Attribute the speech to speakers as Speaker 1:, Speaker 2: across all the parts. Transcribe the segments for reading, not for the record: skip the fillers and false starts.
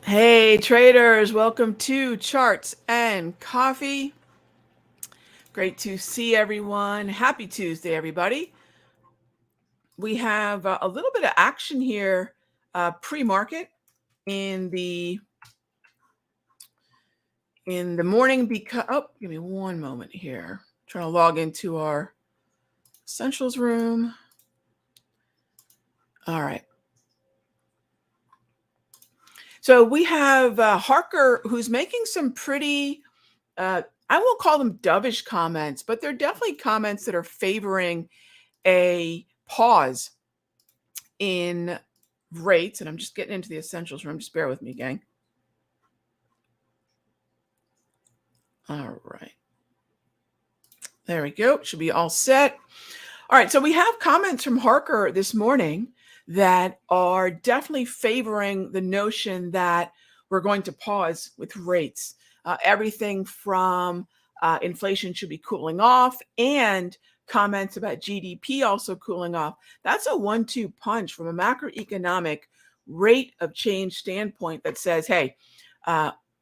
Speaker 1: Hey traders, welcome to Charts and Coffee. Great to see everyone. Happy Tuesday, everybody. We have a little bit of action here pre-market in the morning because give me one moment here. Trying to log into our essentials room. All right. So we have Harker, who's making some pretty I won't call them dovish comments, but they're definitely comments that are favoring a pause in rates. And I'm just getting into the essentials room. Just bear with me, gang. All right. There we go. Should be all set. All right. So we have comments from Harker this morning that are definitely favoring the notion that we're going to pause with rates. Everything from inflation should be cooling off and comments about GDP also cooling off. That's a 1-2 punch from a macroeconomic rate of change standpoint that says, hey,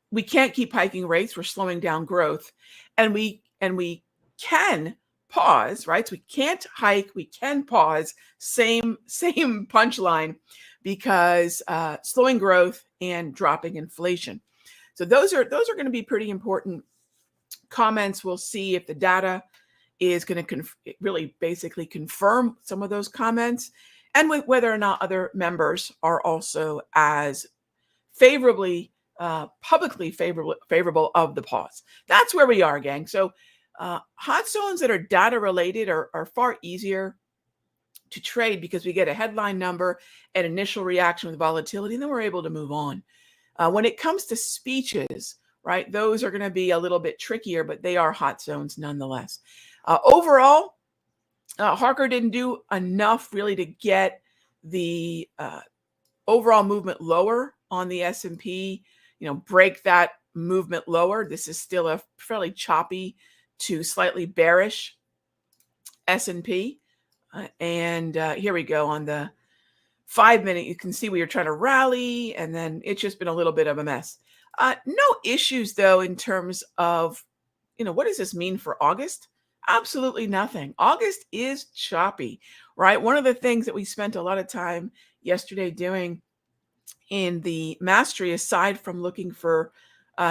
Speaker 1: we can't keep hiking rates. We're slowing down growth, and we can pause, right? So we can't hike, we can pause. Same punchline, because slowing growth and dropping inflation. So those are going to be pretty important comments. We'll see if the data is going to really basically confirm some of those comments, and whether or not other members are also as favorably, publicly favorable of the pause. That's where we are, gang. So hot zones that are data related are far easier to trade because we get a headline number and initial reaction with volatility, and then we're able to move on. When it comes to speeches, right, those are going to be a little bit trickier, but they are hot zones nonetheless. Overall, Harker didn't do enough really to get the overall movement lower on the S&P, break that movement lower. This is still a fairly choppy to slightly bearish S&P. And here we go on the 5-minute. You can see we were trying to rally, and then it's just been a little bit of a mess. No issues, though, in terms of, what does this mean for August? Absolutely nothing. August is choppy, right? One of the things that we spent a lot of time yesterday doing in the mastery, aside from looking for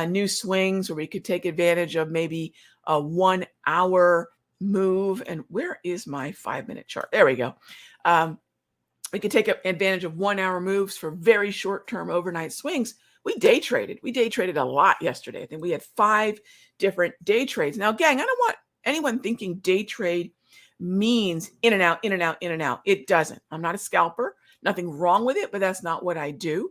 Speaker 1: new swings where we could take advantage of maybe a 1 hour move. And where is my 5-minute chart? There we go. We could take advantage of 1 hour moves for very short-term overnight swings. We day traded. We day traded a lot yesterday. I think we had 5 different day trades. Now, gang, I don't want anyone thinking day trade means in and out, in and out, in and out. It doesn't. I'm not a scalper. Nothing wrong with it, but that's not what I do.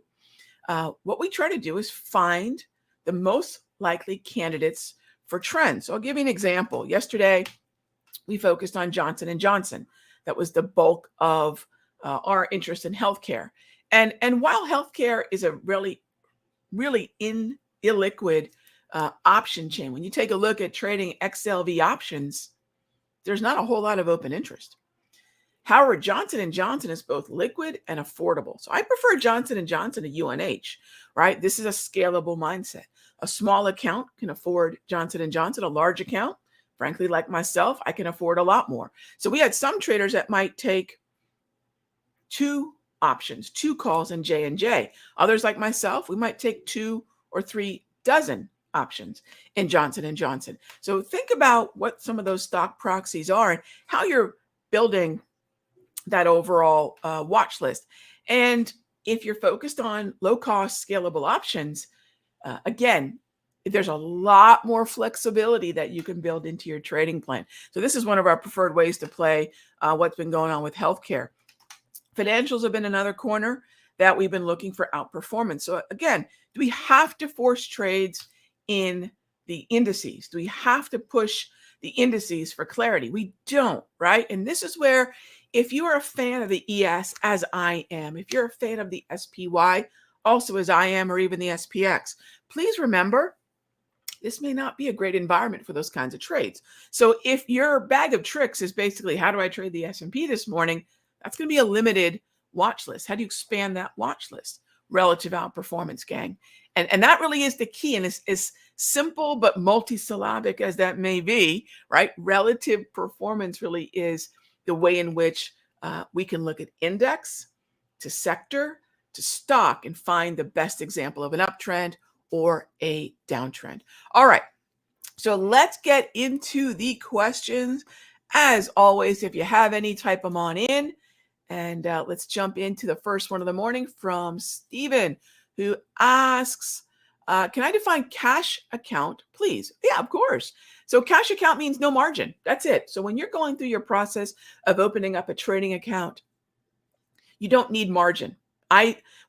Speaker 1: What we try to do is find the most likely candidates for trends. So I'll give you an example. Yesterday, we focused on Johnson & Johnson. That was the bulk of our interest in healthcare. And while healthcare is a really illiquid option chain, when you take a look at trading XLV options, there's not a whole lot of open interest. However, Johnson & Johnson is both liquid and affordable. So I prefer Johnson & Johnson to UNH, right? This is a scalable mindset. A small account can afford Johnson & Johnson. A large account, frankly, like myself, I can afford a lot more. So we had some traders that might take 2 options, 2 calls in J&J. Others like myself, we might take 2 or 3 dozen options in Johnson & Johnson. So think about what some of those stock proxies are and how you're building that overall watch list. And if you're focused on low-cost, scalable options, again, there's a lot more flexibility that you can build into your trading plan. So this is one of our preferred ways to play what's been going on with healthcare. Financials have been another corner that we've been looking for outperformance. So again, do we have to force trades in the indices? Do we have to push the indices for clarity? We don't, right? And this is where, if you are a fan of the ES, as I am, if you're a fan of the SPY, also as I am, or even the SPX, please remember, this may not be a great environment for those kinds of trades. So if your bag of tricks is basically, how do I trade the S&P this morning? That's going to be a limited watch list. How do you expand that watch list? relative outperformance, gang. And that really is the key. And it's as simple but multisyllabic as that may be, right? Relative performance really is the way in which we can look at index to sector to stock and find the best example of an uptrend or a downtrend. All right. So let's get into the questions. As always, if you have any, type them on in. And let's jump into the first one of the morning from Stephen, who asks, can I define cash account, please? Yeah, of course. So cash account means no margin. That's it. So when you're going through your process of opening up a trading account, you don't need margin.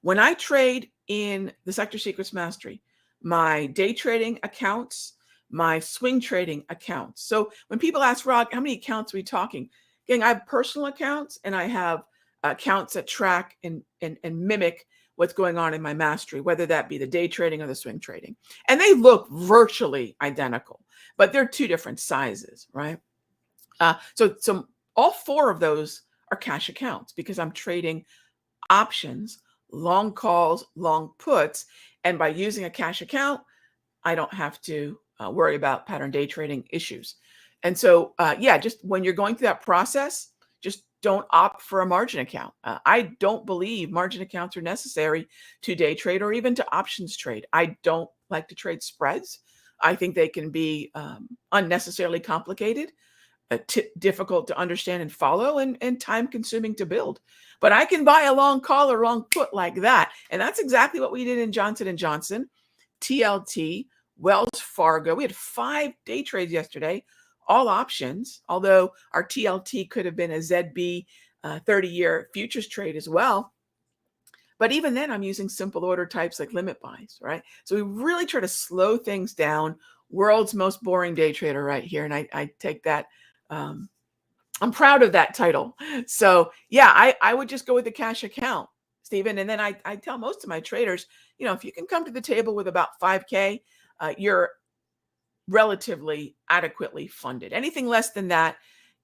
Speaker 1: When I trade in the Sector Secrets Mastery, my day trading accounts, my swing trading accounts. So when people ask, Rog, how many accounts are we talking? Again, I have personal accounts and I have accounts that track and mimic what's going on in my mastery, whether that be the day trading or the swing trading. And they look virtually identical, but they're two different sizes, right? So all four of those are cash accounts because I'm trading options, long calls, long puts. And by using a cash account, I don't have to worry about pattern day trading issues. And so, just when you're going through that process, just don't opt for a margin account. I don't believe margin accounts are necessary to day trade or even to options trade. I don't like to trade spreads. I think they can be unnecessarily complicated, difficult to understand and follow, and time consuming to build. But I can buy a long call or long put like that. And that's exactly what we did in Johnson & Johnson, TLT, Wells Fargo. We had 5 day trades yesterday, all options, although our TLT could have been a ZB 30-year futures trade as well. But even then, I'm using simple order types like limit buys, right? So we really try to slow things down. World's most boring day trader right here. And I take that. I'm proud of that title. So yeah, I would just go with the cash account, Stephen. And then I tell most of my traders, if you can come to the table with about 5K, you're relatively adequately funded. Anything less than that,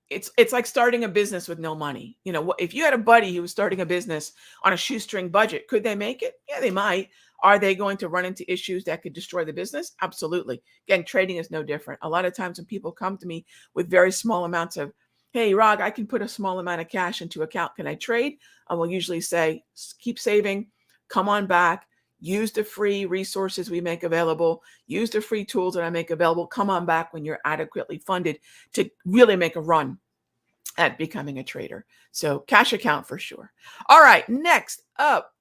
Speaker 1: it's like starting a business with no money. If you had a buddy who was starting a business on a shoestring budget, could they make it? Yeah, they might. Are they going to run into issues that could destroy the business? Absolutely. Again, trading is no different. A lot of times when people come to me with very small amounts of, hey, Rog, I can put a small amount of cash into account. Can I trade? I will usually say, keep saving, come on back, use the free resources we make available, use the free tools that I make available, come on back when you're adequately funded to really make a run at becoming a trader. So cash account for sure. All right, next up,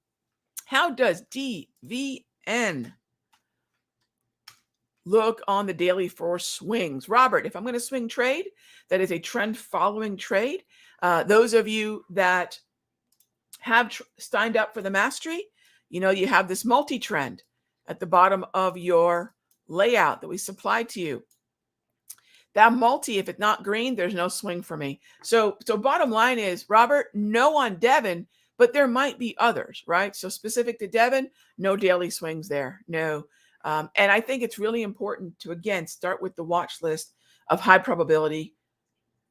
Speaker 1: how does DVN look on the daily for swings? Robert, if I'm going to swing trade, that is a trend following trade. Those of you that have signed up for the mastery, you have this multi-trend at the bottom of your layout that we supplied to you. That multi, if it's not green, there's no swing for me. So bottom line is, Robert, no on Devon, but there might be others, right? So specific to Devon, no daily swings there, no. And I think it's really important to, again, start with the watch list of high probability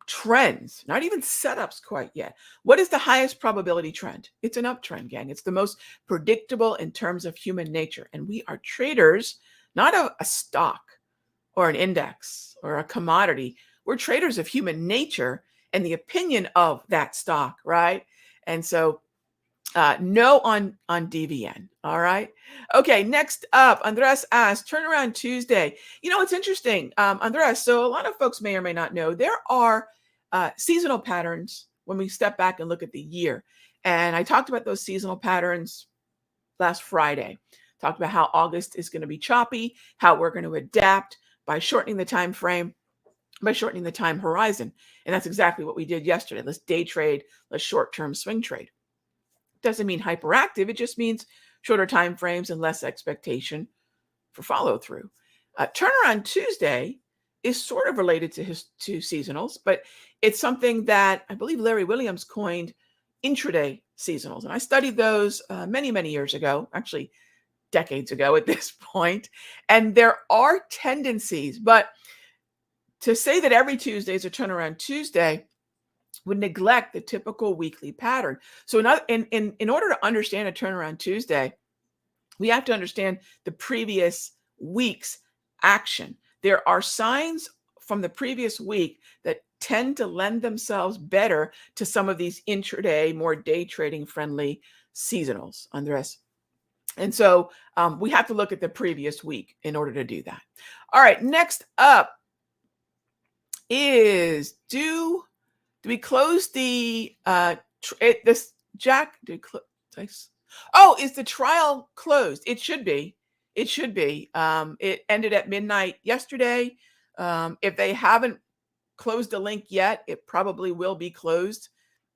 Speaker 1: trends, not even setups quite yet. What is the highest probability trend? It's an uptrend, gang. It's the most predictable in terms of human nature. And we are traders, not a stock or an index or a commodity. We're traders of human nature and the opinion of that stock, right? And so no on DVN. All right. Okay. Next up, Andres asks, turnaround Tuesday. It's interesting, Andres. So a lot of folks may or may not know there are seasonal patterns when we step back and look at the year. And I talked about those seasonal patterns last Friday. Talked about how August is going to be choppy, how we're going to adapt by shortening the time frame, by shortening the time horizon. And that's exactly what we did yesterday. Let's day trade, let's short-term swing trade. Doesn't mean hyperactive. It just means shorter time frames and less expectation for follow through. Turnaround Tuesday is sort of related to seasonals, but it's something that I believe Larry Williams coined intraday seasonals. And I studied those many, many years ago, actually decades ago at this point. And there are tendencies, but to say that every Tuesday is a turnaround Tuesday would neglect the typical weekly pattern. So in order to understand a turnaround Tuesday, we have to understand the previous week's action. There are signs from the previous week that tend to lend themselves better to some of these intraday, more day trading friendly seasonals, Andres. And so we have to look at the previous week in order to do that. All right, next up is do we close the this Jack? Oh, is the trial closed? It should be. It should be. It ended at midnight yesterday. If they haven't closed the link yet, it probably will be closed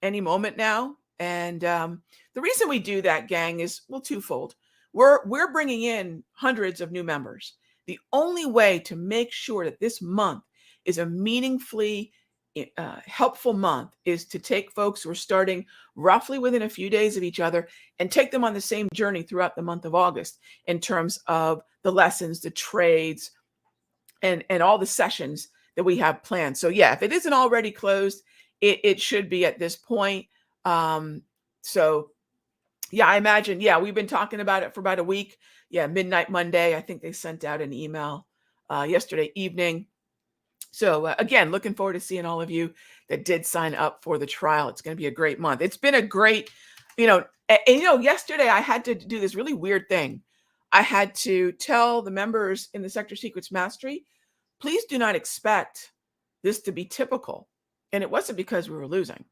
Speaker 1: any moment now. And the reason we do that, gang, is well twofold. We're bringing in hundreds of new members. The only way to make sure that this month is a meaningfully helpful month is to take folks who are starting roughly within a few days of each other and take them on the same journey throughout the month of August in terms of the lessons, the trades, and all the sessions that we have planned. So yeah, if it isn't already closed, it should be at this point. So yeah, I imagine, yeah, we've been talking about it for about a week. Yeah, midnight Monday, I think they sent out an email yesterday evening. So again, looking forward to seeing all of you that did sign up for the trial. It's going to be a great month. It's been a great, yesterday I had to do this really weird thing. I had to tell the members in the Sector Secrets Mastery, please do not expect this to be typical. And it wasn't because we were losing.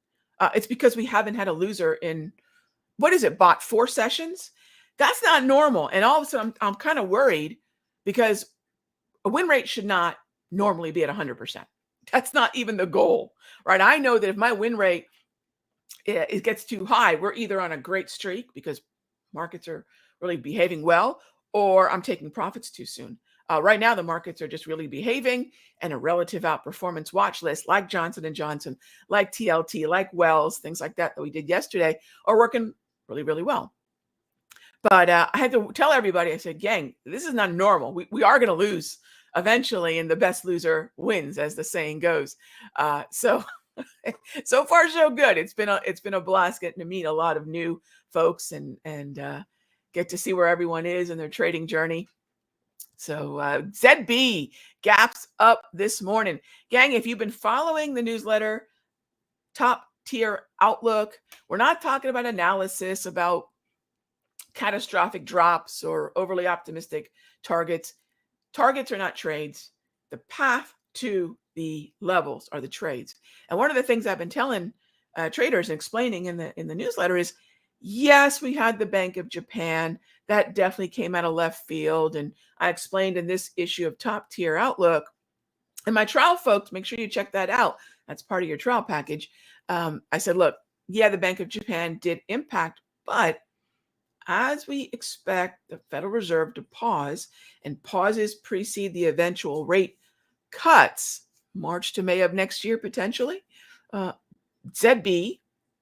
Speaker 1: It's because we haven't had a loser in, bought 4 sessions? That's not normal. And all of a sudden, I'm kind of worried because a win rate should not normally be at 100%. That's not even the goal, right? I know that if my win rate it gets too high, we're either on a great streak because markets are really behaving well, or I'm taking profits too soon. Right now, the markets are just really behaving, and a relative outperformance watch list like Johnson & Johnson, like TLT, like Wells, things like that we did yesterday are working really, really well. But I had to tell everybody, I said, gang, this is not normal. We are going to lose eventually, and the best loser wins, as the saying goes. So far, so good. It's been a blast getting to meet a lot of new folks and get to see where everyone is in their trading journey. So ZB gaps up this morning. Gang, if you've been following the newsletter, top tier outlook, we're not talking about analysis, about catastrophic drops or overly optimistic targets. Targets are not trades. The path to the levels are the trades. And one of the things I've been telling traders and explaining in the newsletter is, yes, we had the Bank of Japan. That definitely came out of left field. And I explained in this issue of Top Tier Outlook. And my trial folks, make sure you check that out. That's part of your trial package. I said, look, yeah, the Bank of Japan did impact, but as we expect the Federal Reserve to pause, and pauses precede the eventual rate cuts, March to May of next year, potentially, ZB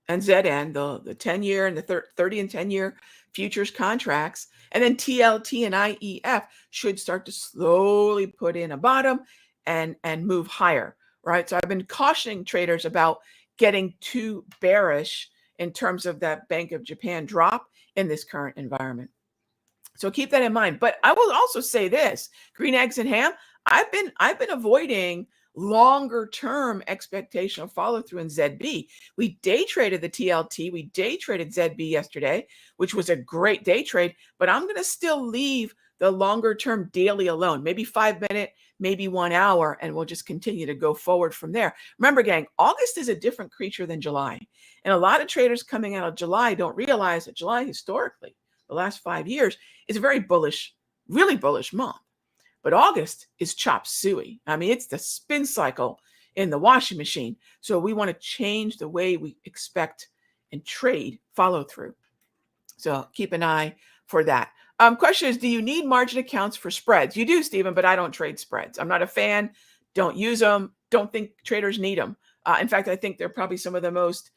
Speaker 1: and ZN, the 10-year and the 30 and 10-year futures contracts, and then TLT and IEF should start to slowly put in a bottom and move higher, right? So I've been cautioning traders about getting too bearish in terms of that Bank of Japan drop in this current environment. So keep that in mind. But I will also say this, green eggs and ham, I've been avoiding longer term expectation of follow through in ZB. We day traded the TLT, we day traded ZB yesterday, which was a great day trade, but I'm going to still leave the longer term daily alone, maybe 5 minute, maybe 1 hour, and we'll just continue to go forward from there. Remember, gang, August is a different creature than July. And a lot of traders coming out of July don't realize that July historically, the last 5 years, is a very bullish, really bullish month. But August is chop suey. I mean, it's the spin cycle in the washing machine. So we want to change the way we expect and trade follow through. So keep an eye for that. Question is, do you need margin accounts for spreads? You do, Stephen, but I don't trade spreads. I'm not a fan. Don't use them. Don't think traders need them. In fact, I think they're probably some of the most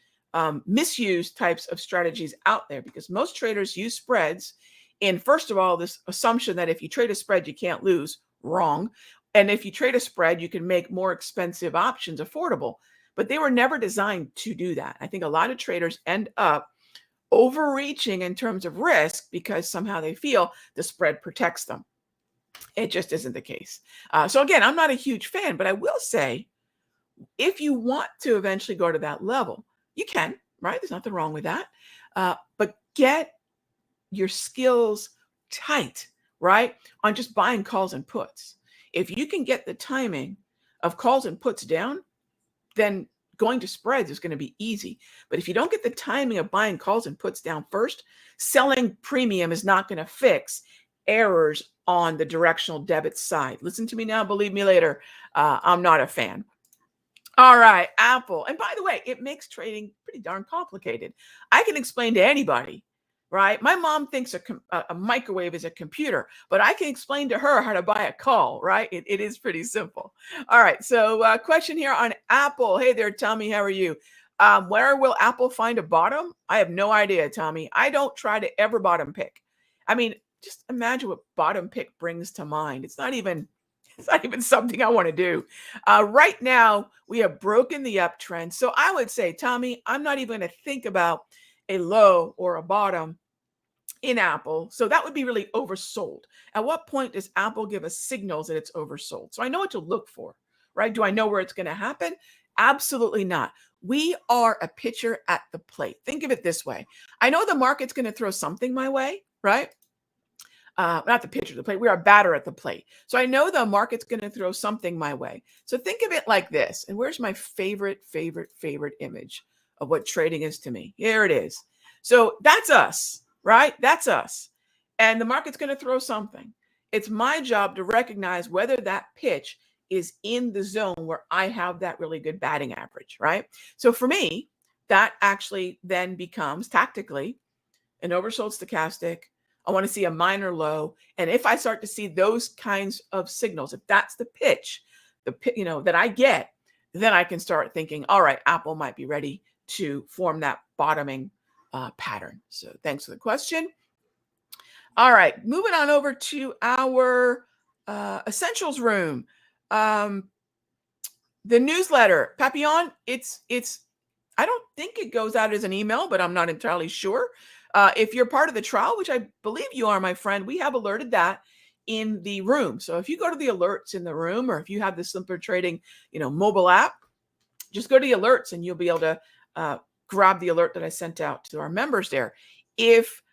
Speaker 1: misused types of strategies out there, because most traders use spreads in, first of all, this assumption that if you trade a spread, you can't lose. Wrong. And if you trade a spread, you can make more expensive options affordable. But they were never designed to do that. I think a lot of traders end up overreaching in terms of risk because somehow they feel the spread protects them. It just isn't the case. So again, I'm not a huge fan, but I will say, if you want to eventually go to that level, you can, right? There's nothing wrong with that. But get your skills tight, right? On just buying calls and puts. If you can get the timing of calls and puts down, then going to spreads is going to be easy. But if you don't get the timing of buying calls and puts down first, selling premium is not going to fix errors on the directional debit side. Listen to me now, believe me later. I'm not a fan. All right, Apple. And by the way, it makes trading pretty darn complicated. I can explain to anybody, right? My mom thinks a microwave is a computer, but I can explain to her how to buy a call, right? It is pretty simple. All right, so question here on Apple. Hey there, Tommy, how are you? Where will Apple find a bottom? I have no idea, Tommy. I don't try to ever bottom pick. I mean, just imagine what bottom pick brings to mind. It's not even something I want to do. Right now, we have broken the uptrend. So I would say, Tommy, I'm not even going to think about a low or a bottom in Apple. So that would be really oversold. At what point does Apple give us signals that it's oversold? So I know what to look for, right? Do I know where it's going to happen? Absolutely not. We are a pitcher at the plate. Think of it this way. I know the market's going to throw something my way, right? Not the pitcher at the plate. We are a batter at the plate. So I know the market's going to throw something my way. So think of it like this. And where's my favorite image of what trading is to me? Here it is. So that's us, right? That's us. And the market's going to throw something. It's my job to recognize whether that pitch is in the zone where I have that really good batting average, right? So for me, that actually then becomes tactically an oversold stochastic. I want to see a minor low. And if I start to see those kinds of signals, if that's the pitch, that I get, then I can start thinking, all right, Apple might be ready to form that bottoming pattern. So thanks for the question. All right, moving on over to our essentials room. The newsletter, Papillon, it's I don't think it goes out as an email, but I'm not entirely sure. If you're part of the trial, which I believe you are, my friend, we have alerted that in the room. So if you go to the alerts in the room, or if you have the Simpler Trading, mobile app, just go to the alerts and you'll be able to grab the alert that I sent out to our members there. If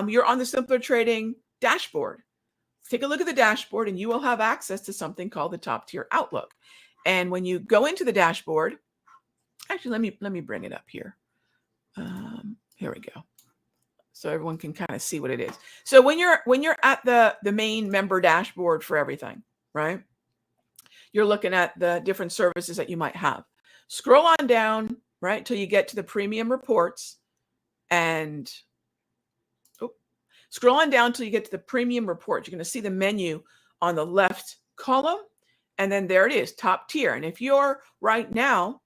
Speaker 1: you're on the Simpler Trading dashboard, take a look at the dashboard and you will have access to something called the Top Tier Outlook. And when you go into the dashboard, actually, let me bring it up here. Here we go. So everyone can kind of see what it is. So when you're at the main member dashboard for everything, right? You're looking at the different services that you might have. Scroll on down, right, till you get to the premium reports, and scroll on down till you get to the premium reports. You're going to see the menu on the left column, and then there it is, top tier. And if you're right now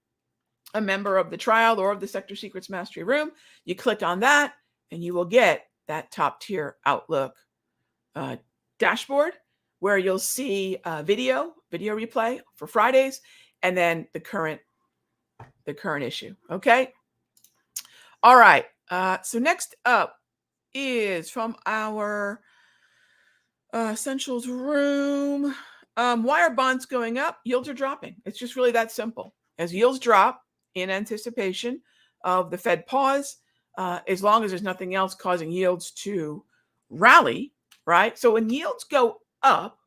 Speaker 1: a member of the trial or of the Sector Secrets Mastery Room, you click on that, and you will get that Top Tier Outlook dashboard where you'll see video replay for Fridays, and then the current issue. Okay. All right. So next up is from our essentials room. Why are bonds going up? Yields are dropping. It's just really that simple. As yields drop in anticipation of the Fed pause, as long as there's nothing else causing yields to rally, right? So when yields go up,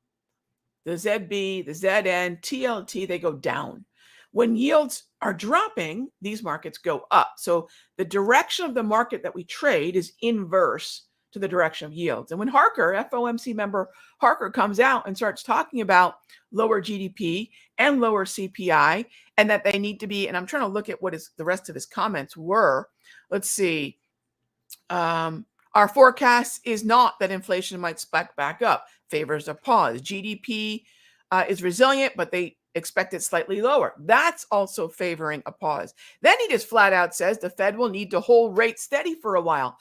Speaker 1: the ZB, the ZN, TLT, they go down. When yields are dropping, these markets go up. So the direction of the market that we trade is inverse to the direction of yields. And when Harker, FOMC member Harker, comes out and starts talking about lower GDP and lower CPI, and that they need to be, and I'm trying to look at what the rest of his comments were. Let's see. Our forecast is not that inflation might spike back up, favors a pause. GDP is resilient, but they expect it slightly lower. That's also favoring a pause. Then he just flat out says the Fed will need to hold rates steady for a while.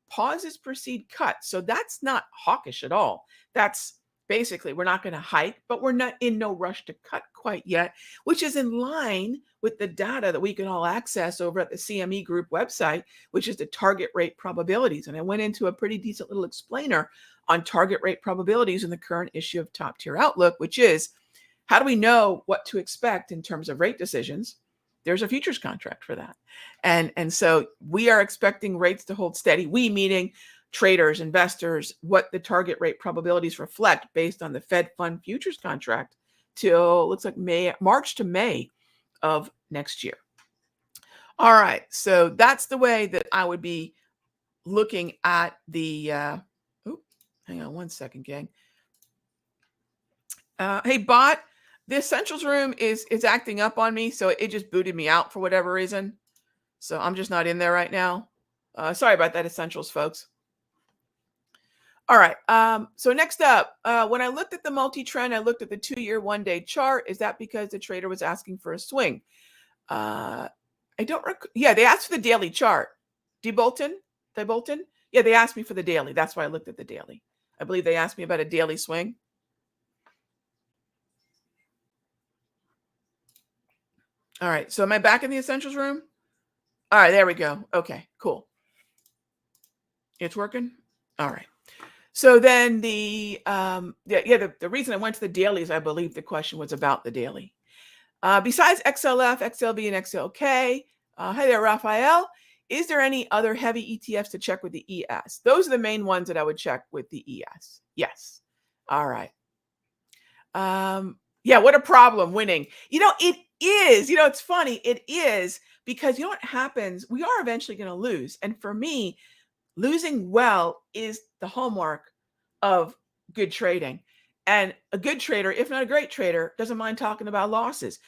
Speaker 1: Pauses precede cuts. So that's not hawkish at all. That's basically, we're not going to hike, but we're not in no rush to cut quite yet, which is in line with the data that we can all access over at the CME Group website, which is the target rate probabilities. And I went into a pretty decent little explainer on target rate probabilities in the current issue of Top Tier Outlook, which is how do we know what to expect in terms of rate decisions? There's a futures contract for that. And so we are expecting rates to hold steady. We meaning traders, investors, what the target rate probabilities reflect based on the Fed Fund futures contract till looks like March to May of next year. All right, so that's the way that I would be looking at the. Hang on one second, gang. Hey, bot, the Essentials room is acting up on me, so it just booted me out for whatever reason. So I'm just not in there right now. Sorry about that, Essentials folks. All right. So next up, when I looked at the multi-trend, I looked at the 2-year 1-day chart. Is that because the trader was asking for a swing? I don't. Yeah, they asked for the daily chart. Bolton? Yeah, they asked me for the daily. That's why I looked at the daily. I believe they asked me about a daily swing. All right. So am I back in the Essentials room? All right. There we go. Okay, cool. It's working. All right. So then the reason I went to the dailies, I believe the question was about the daily. Besides XLF, XLV, and XLK, hi there, Raphael. Is there any other heavy ETFs to check with the ES? Those are the main ones that I would check with the ES. Yes. All right. Yeah, what a problem winning. It is, it's funny. It is because you know what happens? We are eventually going to lose. And for me, losing well is the hallmark of good trading. And a good trader, if not a great trader, doesn't mind talking about losses.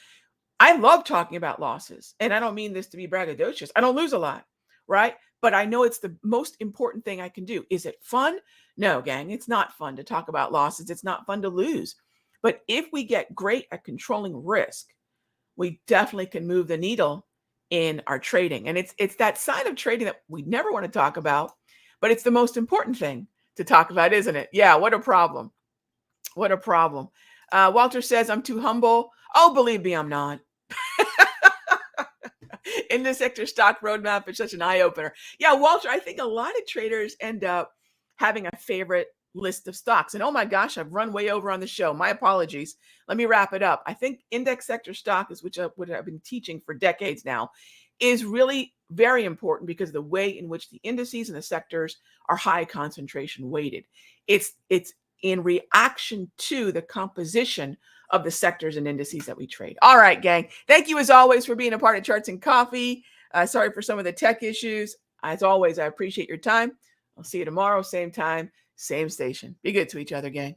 Speaker 1: I love talking about losses. And I don't mean this to be braggadocious. I don't lose a lot, right? But I know it's the most important thing I can do. Is it fun? No, gang, it's not fun to talk about losses. It's not fun to lose. But if we get great at controlling risk, we definitely can move the needle in our trading. And it's that side of trading that we never want to talk about, but it's the most important thing to talk about, isn't it? Yeah, what a problem. What a problem. Walter says, I'm too humble. Oh, believe me, I'm not. In the sector stock roadmap, it's such an eye-opener. Yeah, Walter, I think a lot of traders end up having a favorite list of stocks. And oh my gosh, I've run way over on the show. My apologies. Let me wrap it up. I think index sector stock is what I've been teaching for decades now, is really very important because of the way in which the indices and the sectors are high concentration weighted. It's in reaction to the composition of the sectors and indices that we trade. All right, gang. Thank you as always for being a part of Charts and Coffee. Sorry for some of the tech issues. As always, I appreciate your time. I'll see you tomorrow, same time, same station. Be good to each other, gang.